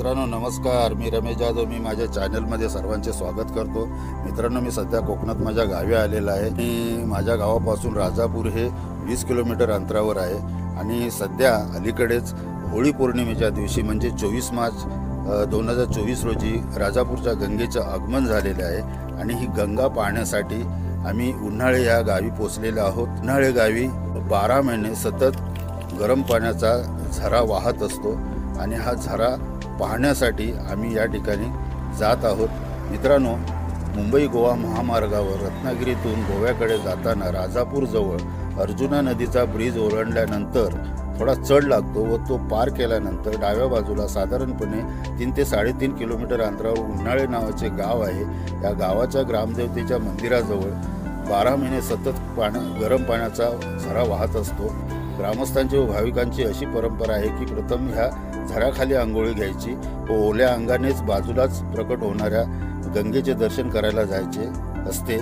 मित्रांनो नमस्कार, मी रमेश जाधव. मी माझ्या चॅनलमध्ये सर्वांचे स्वागत करतो. मित्रांनो, मी सध्या कोकणात माझ्या गावी आलेला आहे आणि माझ्या गावापासून राजापूर हे 20 किलोमीटर अंतरावर आहे. आणि सध्या अलीकडेच होळी पौर्णिमेच्या दिवशी म्हणजे 24 मार्च 2024 रोजी राजापूरच्या गंगेचं आगमन झालेले आहे. आणि ही गंगा पाहण्यासाठी आम्ही उन्हाळे या गावी पोचलेलो आहोत. उन्हाळे गावी 12 महिने सतत गरम पाण्याचा झरा वाहत असतो आणि हा झरा पाहण्यासाठी आम्ही या ठिकाणी जात आहोत. मित्रांनो, मुंबई गोवा महामार्गावर रत्नागिरीतून गोव्याकडे जाताना राजापूरजवळ अर्जुना नदीचा ब्रिज ओलांडल्यानंतर थोडा चढ लागतो व तो पार केल्यानंतर डाव्या बाजूला साधारणपणे 3 ते 3.5 किलोमीटर अंतरावर उन्हाळे नावाचे गाव आहे. या गावाच्या ग्रामदेवतेच्या मंदिराजवळ 12 महिने सतत गरम पाण्याचा झरा वाहत असतो. ग्रामस्थांची व भाविकांची अशी परंपरा आहे की प्रथम ह्या झऱ्याखाली आंघोळी घ्यायची व ओल्या अंगानेच बाजूलाच प्रकट होणाऱ्या गंगेचे दर्शन करायला जायचे असते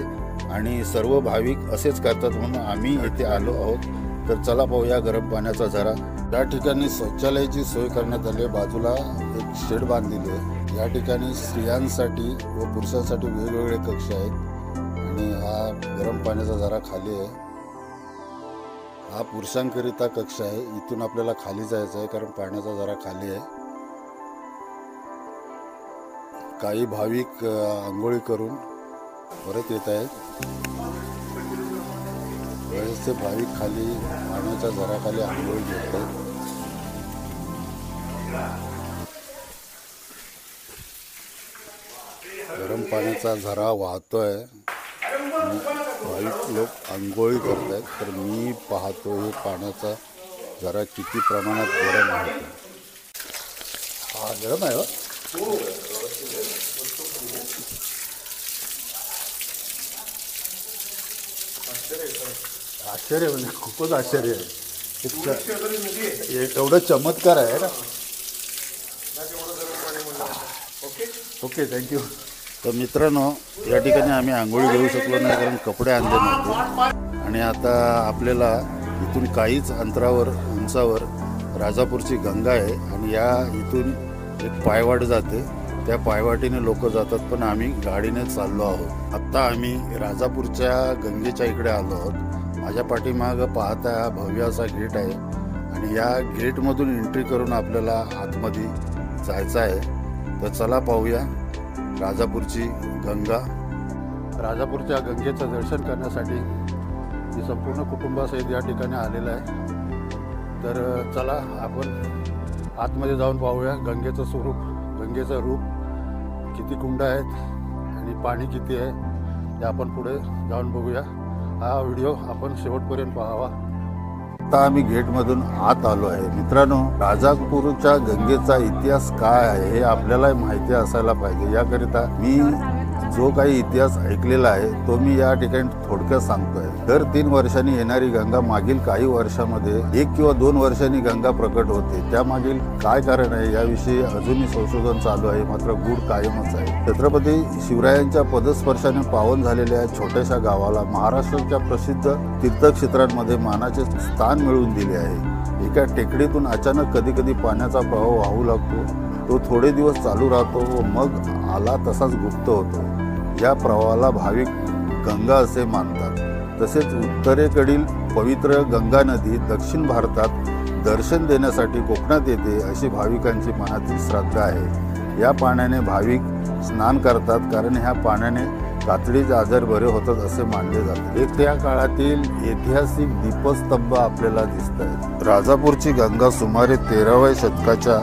आणि सर्व भाविक असेच करतात, म्हणून आम्ही येथे आलो आहोत. तर चला पाहूया गरम पाण्याचा झरा. या ठिकाणी शौचालयाची सोय करण्यात आली. बाजूला एक शेड बांधलेली आहे. या ठिकाणी स्त्रियांसाठी व पुरुषांसाठी वेगवेगळे कक्ष आहेत आणि हा गरम पाण्याचा झरा खाली आहे. हा पुरुषांकरिता कक्ष आहे. इथून आपल्याला खाली जायचं आहे कारण पाण्याचा झरा खाली आहे. काही भाविक आंघोळी करून परत येत आहेत. बरेचसे भाविक खाली पाण्याच्या झऱ्याखाली आंघोळी घेत आहेत. गरम पाण्याचा झरा वाहतोय. भाविक लोक आंघोळी करत आहेत. तर मी पाहतो हे पाण्याचा झरा किती प्रमाणात गरम आहे. हा गरम आहे. आश्चर्य म्हणजे खूपच आश्चर्य आहे. एवढं चमत्कार आहे ना. Okay, thank you. तर मित्रांनो, या ठिकाणी आम्ही आंघोळी घेऊ शकलो नाही कारण कपडे आणले नव्हते. आणि आता आपल्याला इथून काहीच अंतरावर उंचावर राजापूरची गंगा आहे आणि या इथून एक पायवाट जाते. त्या पायवाटीने लोक जातात, पण आम्ही गाडीने चाललो आहोत. आत्ता आम्ही राजापूरच्या गंगेच्या इकडे आलो आहोत. माझ्या पाठीमागं पाहता हा भव्य असा गेट आहे आणि या गेटमधून एंट्री करून आपल्याला आतमध्ये जायचं आहे. तर चला पाहूया राजापूरची गंगा. राजापूरच्या गंगेचं दर्शन करण्यासाठी मी संपूर्ण कुटुंबासहित या ठिकाणी आलेलं आहे. तर चला आपण आतमध्ये जाऊन पाहूया गंगेचं स्वरूप, गंगेचं रूप, किती कुंड आहेत आणि पाणी किती आहे ते आपण पुढे जाऊन बघूया. हा व्हिडिओ आपण शेवटपर्यंत पाहावा. आता आम्ही गेटमधून आत आलो आहे. मित्रांनो, राजापूरच्या गंगेचा इतिहास काय आहे हे आपल्याला माहिती असायला पाहिजे. याकरिता मी जो काही इतिहास ऐकलेला आहे तो मी या ठिकाणी थोडक्यात सांगतोय. दर 3 वर्षांनी येणारी गंगा मागील काही वर्षामध्ये 1 किंवा 2 वर्षांनी गंगा प्रकट होते. त्यामागील काय कारण आहे याविषयी अजूनही संशोधन चालू आहे, मात्र गूढ कायमच आहे. छत्रपती शिवरायांच्या पदस्पर्शाने पावन झालेल्या छोट्याशा गावाला महाराष्ट्राच्या प्रसिद्ध तीर्थक्षेत्रांमध्ये मानाचे स्थान मिळवून दिले आहे. एका टेकडीतून अचानक कधी कधी पाण्याचा प्रवाह वाहू लागतो. तो थोडे दिवस चालू राहतो व मग आला तसाच गुप्त होतो. या प्रवाहाला भाविक गंगा असे मानतात. तसेच उत्तरेकडील पवित्र गंगा नदी दक्षिण भारतात दर्शन देण्यासाठी कोकणात येते अशी भाविकांची मनातील श्रद्धा आहे. या पाण्याने भाविक स्नान करतात कारण ह्या पाण्याने कातडीचे आजार बरे होतात असे मानले जाते. त्या काळातील ऐतिहासिक दीपस्तंभ आपल्याला दिसत आहेत. राजापूरची गंगा सुमारे 13व्या शतकाच्या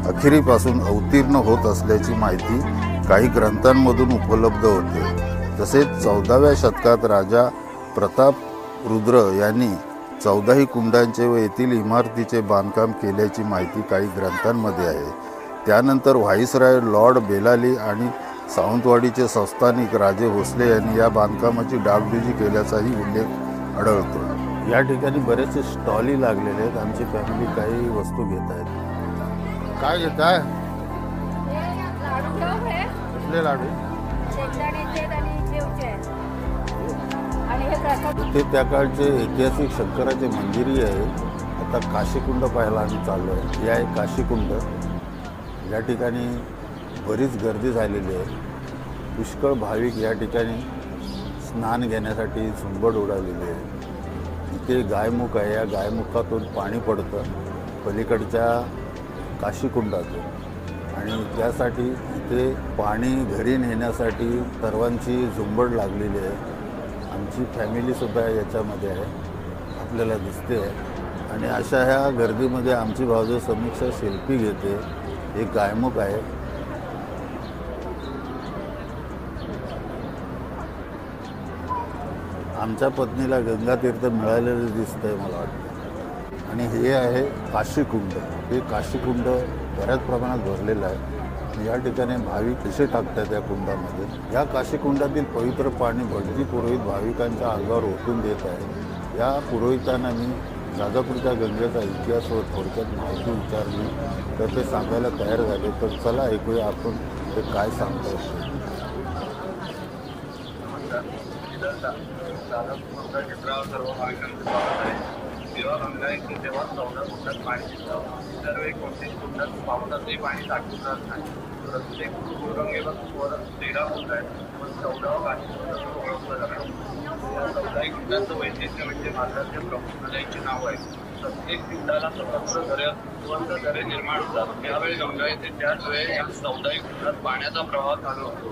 अखेरीपासून अवतीर्ण होत असल्याची माहिती काही ग्रंथांमधून उपलब्ध होते. तसेच 14व्या शतकात राजा प्रतापरुद्र यांनी 14ही कुंडांचे व येथील इमारतीचे बांधकाम केल्याची माहिती काही ग्रंथांमध्ये आहे. त्यानंतर व्हाईसराय लॉर्ड बेलाली आणि सावंतवाडीचे संस्थानिक राजे भोसले यांनी या बांधकामाची डागडुजी केल्याचाही उल्लेख आढळतो. या ठिकाणी बरेचसे स्टॉलही लागलेले आहेत. आमची फॅमिली काही वस्तू घेत आहेत. काय घेत आहे? कुठले लाडू? ते त्या काळचे ऐतिहासिक शंकराचे मंदिरही आहे. आता काशीकुंड पाहायला आम्ही चाललो आहे. हे आहे काशीकुंड. या ठिकाणी बरीच गर्दी झालेली आहे. पुष्कळ भाविक या ठिकाणी स्नान घेण्यासाठी झुंबड उडालेली आहे. इथे गायमुख आहे, या गायमुखातून पाणी पडतं पलीकडच्या काशीकुंडातून आणि त्यासाठी इथे पाणी घरी नेण्यासाठी सर्वांची झुंबड लागलेली आहे. आमची फॅमिलीसुद्धा याच्यामध्ये आहे, आपल्याला दिसते आहे. आणि अशा ह्या गर्दीमध्ये आमची भावजो समीक्षा सेल्फी घेते. एक गायमुख आहे. आमच्या पत्नीला गंगातीर्थ मिळालेलं दिसतंय मला वाटतं. आणि हे आहे काशीकुंड. हे काशीकुंड बऱ्याच प्रमाणात भरलेलं आहे. या ठिकाणी भाविक कसे टाकतात या कुंडामध्ये. या काशीकुंडातील पवित्र पाणी भटजी पुरोहित भाविकांच्या अंगावर ओतून देत आहे. या पुरोहितांना मी राजापूरच्या गंगेचा इतिहास व थोडक्यात माहिती विचारली तर ते सांगायला तयार झाले. तर चला ऐकूया आपण ते काय सांगतात. सर्व भाविकांचं स्वागत आहे. जेव्हा गंगा येते तेव्हा 14 कुंडात पाणी येतं. सर्व कोणत्याही कुंडात पावसाचंही पाणी साठून राहत नाही. प्रत्येक गंगेवर 13 कुंड आहेत पण 14 काशीकुंड ओळखलं जातं. या 14 कुंडांचं वैशिष्ट्य म्हणजे भारताच्या प्रमुख नद्यांची नाव आहे. प्रत्येक कुंडाला स्वतंत्र झरे निर्माण होतात. ज्यावेळी गंगा येते त्याच वेळी या 14 कुंडात पाण्याचा प्रवाह चालू होतो.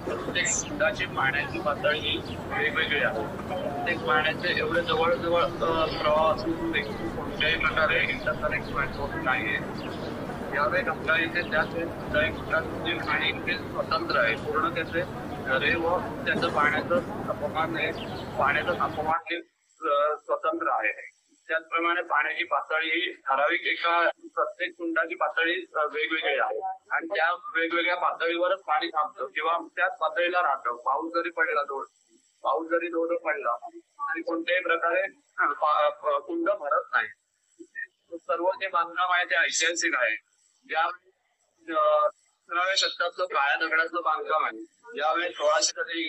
प्रत्येक कुंडाची पाण्याची पातळी ही वेगवेगळी आहे. प्रत्येक पाण्याचे एवढे जवळजवळ प्रवाह असून देखील कोणत्याही प्रकारे इंटरकनेक्ट होत नाहीये. ज्यावेळी गंगा येते त्याच वेळी कुंडाही कुंडातील पाणी इथे स्वतंत्र आहे. पूर्ण त्याचे झरे व त्याचं पाण्याचं तापमान हे स्वतंत्र आहे. त्याचप्रमाणे पाण्याची पातळी ही ठराविक प्रत्येक कुंडाची पातळी वेगवेगळी आहे आणि त्या वेगवेगळ्या पातळीवरच पाणी थांबतं किंवा त्याच पातळीला राहतं. पाऊस जरी जोर पडला तरी कोणत्याही प्रकारे कुंड भरत नाही. सर्व जे बांधकाम आहे ते ऐतिहासिक आहे. ज्या 17व्या शतकातलं काळ्या दगडाचं बांधकाम आहे. ज्यावेळी 1600 मध्ये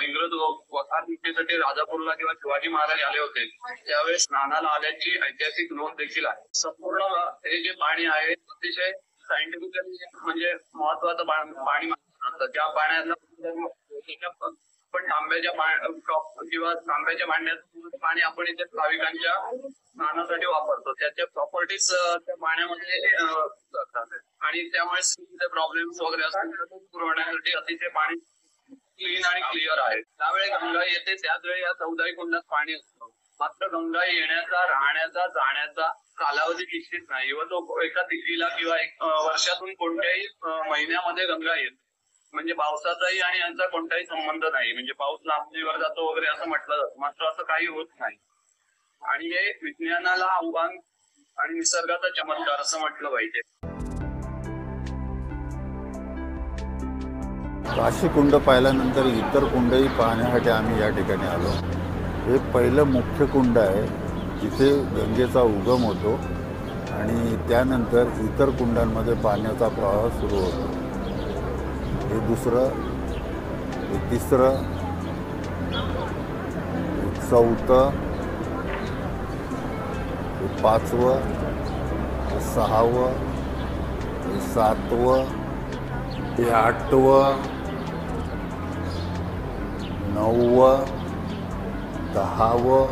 इंग्रज वसाहतीसाठी राजापूरला किंवा शिवाजी महाराज आले होते त्यावेळी स्नानाला आल्याची ऐतिहासिक नोंद देखील आहे. संपूर्ण हे जे पाणी आहे अतिशय सायंटिफिकली म्हणजे महत्वाचं पाणी मानलं. ज्या पाण्याला पण तांब्याच्या भांड्यात पाणी आपण इथे भाविकांच्या स्नानासाठी वापरतो. त्याच्या प्रॉपर्टीज त्या पाण्यामध्ये असतात आणि त्यामुळे स्किनचे प्रॉब्लेम्स वगैरे असतात पुरवण्यासाठी अतिशय पाणी क्लीन आणि क्लिअर आहे. त्यावेळी गंगा येते त्याच वेळी या 14 कुंडात पाणी असतं. मात्र गंगा येण्याचा, राहण्याचा, जाण्याचा कालावधी निश्चित नाही व तो एका तिथीला किंवा वर्षातून कोणत्याही महिन्यामध्ये गंगा येते. म्हणजे पावसाचाही आणि यांचा कोणताही संबंध नाही. म्हणजे पाऊस लांबणीवर जातो वगैरे असं म्हटलं जातं. मात्र असं काही होत नाही आणि हे विज्ञानाला आव्हान आणि निसर्गाचा चमत्कार असं म्हटलं पाहिजे. काशीकुंड पाहिल्यानंतर इतर कुंडही पाहण्यासाठी आम्ही या ठिकाणी आलो. हे पहिलं मुख्य कुंड आहे जिथे गंगेचा उगम होतो आणि त्यानंतर इतर कुंडांमध्ये पाण्याचा प्रवाह सुरू होतो. हे दुसरं, हे तिसरं, हे चौथं, हे 5वं, हे 6वं, हे 7वं, हे 8वं, 9वं, 10वं,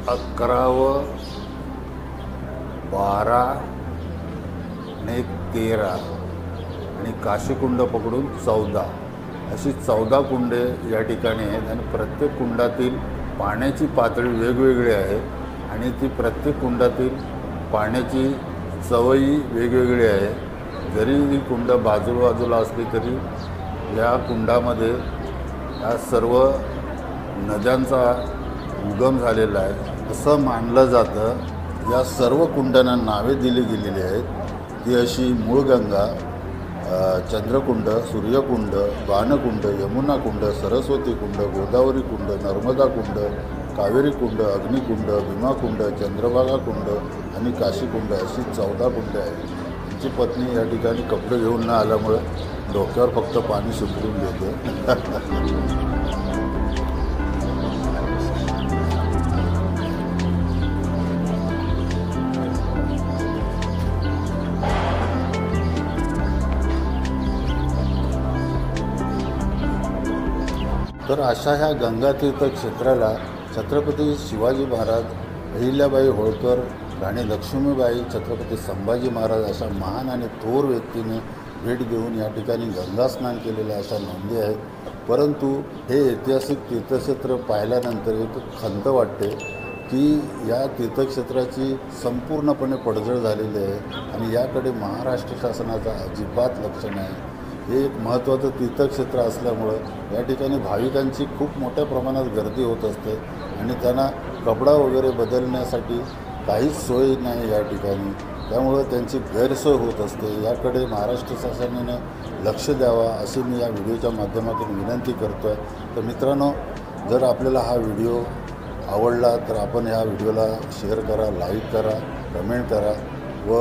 11वं, 12 आणि 13 आणि काशीकुंड पकडून 14 अशी 14 कुंडे या ठिकाणी आहेत. आणि प्रत्येक कुंडातील पाण्याची पातळी वेगवेगळी आहे आणि ती प्रत्येक कुंडातील पाण्याची चवही वेगवेगळी आहे. जरी ही कुंड बाजूला असली तरी या कुंडामध्ये या सर्व नद्यांचा उगम झालेला आहे असं मानलं जातं. या सर्व कुंडांना नावे दिली गेलेली आहेत. ती अशी मूळगंगा, चंद्रकुंड, सूर्यकुंड, बाणकुंड, यमुना कुंड, सरस्वती कुंड, गोदावरी कुंड, नर्मदा कुंड, कावेरी कुंड, अग्निकुंड, भीमाकुंड, चंद्रभागा कुंड आणि काशीकुंड अशी 14 कुंड आहेत. तिची पत्नी या ठिकाणी कपडे घेऊन न आल्यामुळं डोक्यावर फक्त पाणी शिंपडून देते. तर अशा ह्या गंगातीर्थ क्षेत्राला छत्रपती शिवाजी महाराज, अहिल्याबाई होळकर, राणी लक्ष्मीबाई, छत्रपती संभाजी महाराज अशा महान आणि थोर व्यक्तीने भेट देऊन या ठिकाणी गंगास्नान केलेल्या अशा नोंदी आहेत. परंतु हे ऐतिहासिक तीर्थक्षेत्र पाहिल्यानंतर एक खंत वाटते की या तीर्थक्षेत्राची संपूर्णपणे पडझड झालेली आहे आणि याकडे महाराष्ट्र शासनाचा अजिबात लक्ष नाही. हे एक महत्त्वाचं तीर्थक्षेत्र असल्यामुळं या ठिकाणी भाविकांची खूप मोठ्या प्रमाणात गर्दी होत असते आणि त्यांना कपडा वगैरे बदलण्यासाठी काहीच सोय नाही या ठिकाणी. त्यामुळं त्यांची गैरसोय होत असते. याकडे महाराष्ट्र शासनाने लक्ष द्यावा अशी मी या व्हिडिओच्या माध्यमातून विनंती करतो आहे. तर मित्रांनो, जर आपल्याला हा व्हिडिओ आवडला तर आपण ह्या व्हिडिओला शेअर करा, लाईक करा, कमेंट करा व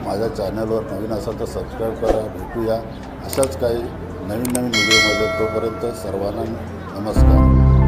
माझ्या चॅनलवर नवीन असाल तर सबस्क्राईब करा. भेटूया अशाच काही नवीन व्हिडिओमध्ये. तोपर्यंत सर्वांना नमस्कार.